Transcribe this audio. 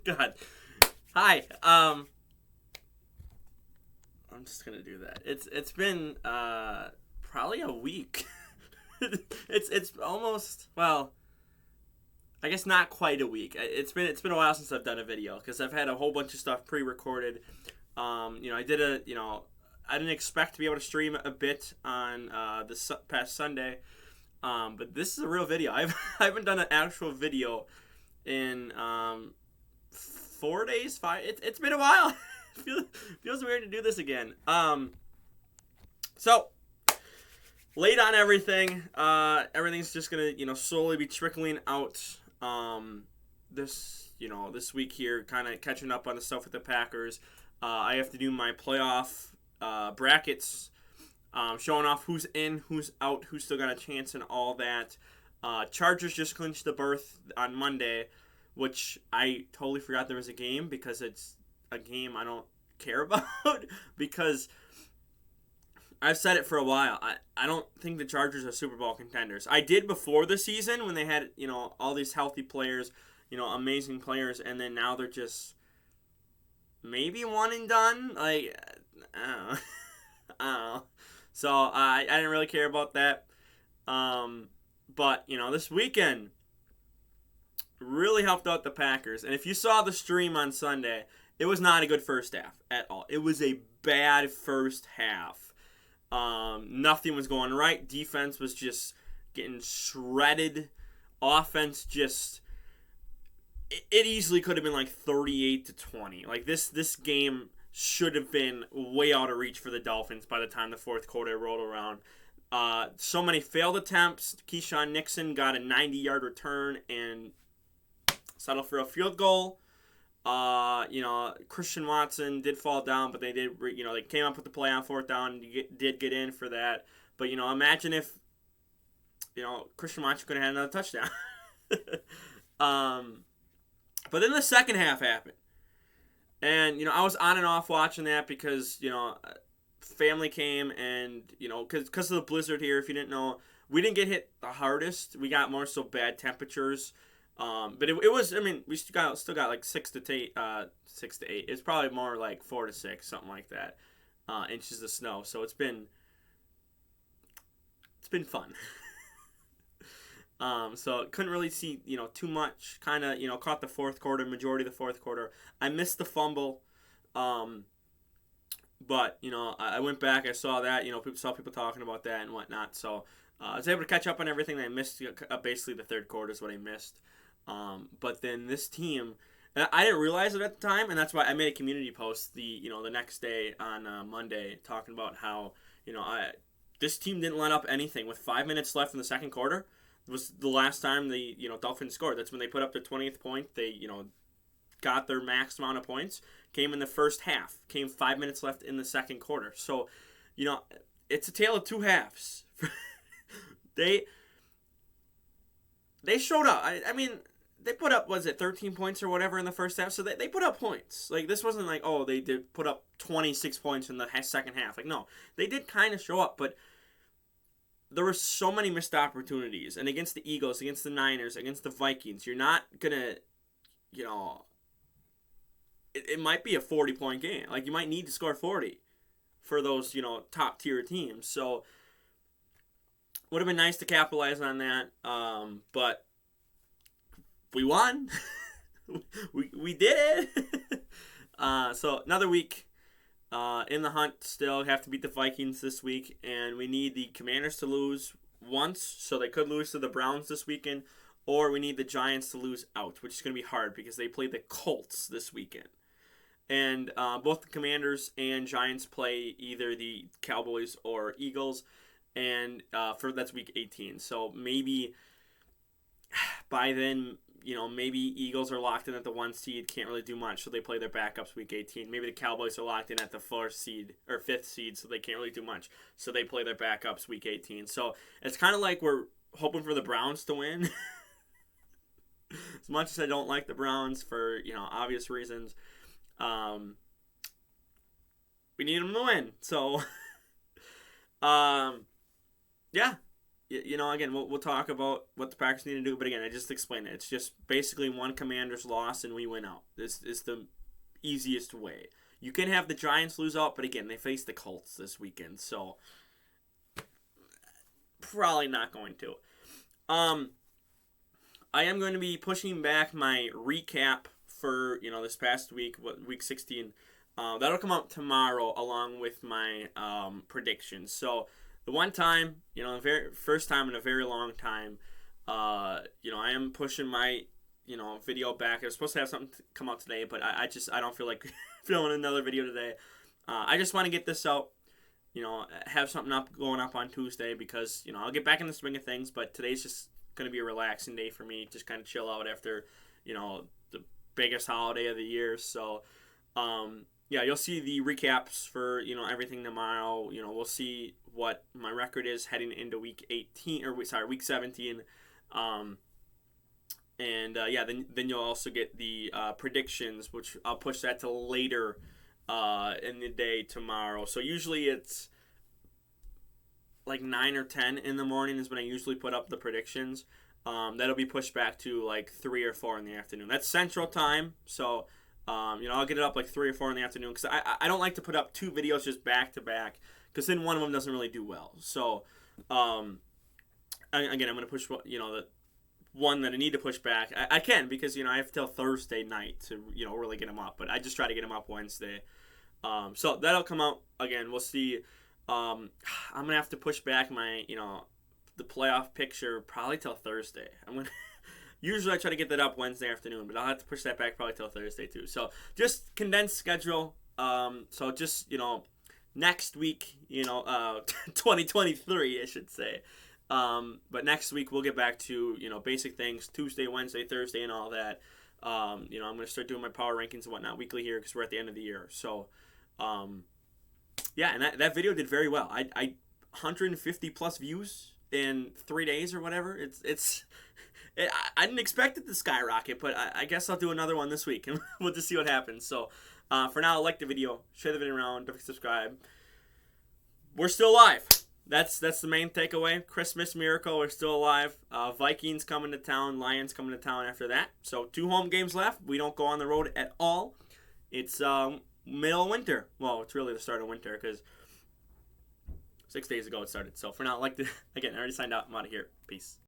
God. Hi. I'm just gonna do that. It's been probably a week. It's almost, well, I guess not quite a week. It's been a while since I've done a video because I've had a whole bunch of stuff pre-recorded. I did I didn't expect to be able to stream a bit on this past Sunday. But this is a real video. I haven't done an actual video in 4 days, five. It's been a while. Feels weird to do this again. So late on everything. Everything's just gonna slowly be trickling out. This week here, kind of catching up on the stuff with the Packers. I have to do my playoff brackets. Showing off who's in, who's out, who's still got a chance, and all that. Chargers just clinched the berth on Monday, which I totally forgot there was a game because it's a game I don't care about because I've said it for a while. I don't think the Chargers are Super Bowl contenders. I did before the season when they had, all these healthy players, amazing players, and then now they're just maybe one and done. Like, I don't know. I don't know. So I didn't really care about that. But, this weekend really helped out the Packers. And if you saw the stream on Sunday, it was not a good first half at all. It was a bad first half. Nothing was going right. Defense was just getting shredded. Offense just... It easily could have been like 38-20. Like, this game should have been way out of reach for the Dolphins by the time the fourth quarter rolled around. So many failed attempts. Keyshawn Nixon got a 90-yard return and settled for a field goal. Christian Watson did fall down, but they did, they came up with the play on fourth down and did get in for that. But, imagine if, Christian Watson could have had another touchdown. But then the second half happened. And, I was on and off watching that because, family came and, because of the blizzard here, if you didn't know, we didn't get hit the hardest. We got more so bad temperatures. But it was, we still got like 6 to 8. It's probably more like 4 to 6, something like that, inches of snow. So it's been fun. So couldn't really see, too much. Kind of, caught the fourth quarter, majority of the fourth quarter. I missed the fumble. But, I went back, I saw that, saw people talking about that and whatnot. So I was able to catch up on everything that I missed. Basically, the third quarter is what I missed. But then this team, and I didn't realize it at the time, and that's why I made a community post the next day on Monday talking about how, this team didn't let up anything with 5 minutes left in the second quarter. It was the last time the Dolphins scored. That's when they put up their 20th point. They got their max amount of points. Came in the first half. Came 5 minutes left in the second quarter. So, it's a tale of two halves. They showed up. They put up, 13 points or whatever in the first half. So they put up points. Like, this wasn't like, oh, they did put up 26 points in the second half. Like, no. They did kind of show up, but there were so many missed opportunities. And against the Eagles, against the Niners, against the Vikings, you're not going to, it might be a 40-point game. Like, you might need to score 40 for those, top-tier teams. So, would have been nice to capitalize on that. But we won. we did it. So, another week in the hunt still. Have to beat the Vikings this week. And we need the Commanders to lose once. So, they could lose to the Browns this weekend. Or we need the Giants to lose out, which is going to be hard because they play the Colts this weekend. And both the Commanders and Giants play either the Cowboys or Eagles. And that's week 18. So maybe by then, maybe Eagles are locked in at the 1 seed. Can't really do much. So they play their backups week 18. Maybe the Cowboys are locked in at the 4th seed or 5th seed. So they can't really do much. So they play their backups week 18. So it's kind of like we're hoping for the Browns to win. As much as I don't like the Browns for, obvious reasons, we need them to win. So, yeah. again, we'll talk about what the Packers need to do. But again, I just explained it. It's just basically one Commander's loss and we win out. This is the easiest way. You can have the Giants lose out, but again, they face the Colts this weekend, so probably not going to. I am going to be pushing back my recap for this past week, week 16. That'll come out tomorrow along with my predictions. So the one time, the very first time in a very long time, I am pushing my video back. I was supposed to have something come out today, but I don't feel like filming another video today. I just want to get this out. Have something going up on Tuesday because I'll get back in the swing of things. But today's just going to be a relaxing day for me, just kind of chill out after the biggest holiday of the year. So you'll see the recaps for everything tomorrow. We'll see what my record is heading into week 17. Then you'll also get the predictions, which I'll push that to later in the day tomorrow. So usually it's like 9 or 10 in the morning is when I usually put up the predictions. That'll be pushed back to like 3 or 4 in the afternoon. That's Central Time, so I'll get it up like 3 or 4 in the afternoon because I don't like to put up 2 videos just back to back because then one of them doesn't really do well. So again, I'm going to push the one that I need to push back. I can because I have till Thursday night to really get them up, but I just try to get them up Wednesday. So that'll come out again. We'll see. I'm gonna have to push back my the playoff picture probably till Thursday. Usually I try to get that up Wednesday afternoon, but I'll have to push that back probably till Thursday too. So just condensed schedule. So just next week 2023 I should say. But next week we'll get back to basic things, Tuesday, Wednesday, Thursday, and all that. I'm gonna start doing my power rankings and whatnot weekly here because we're at the end of the year. So, and that video did very well. I 150 plus views in 3 days or whatever. I didn't expect it to skyrocket, but I guess I'll do another one this week and we'll just see what happens. So, for now, like the video, share the video around, don't forget to subscribe. We're still alive. That's the main takeaway. Christmas miracle, we're still alive. Vikings coming to town, Lions coming to town after that. So 2 home games left. We don't go on the road at all. It's middle of winter. Well, it's really the start of winter because 6 days ago it started. So for now, again, I already signed out. I'm out of here. Peace.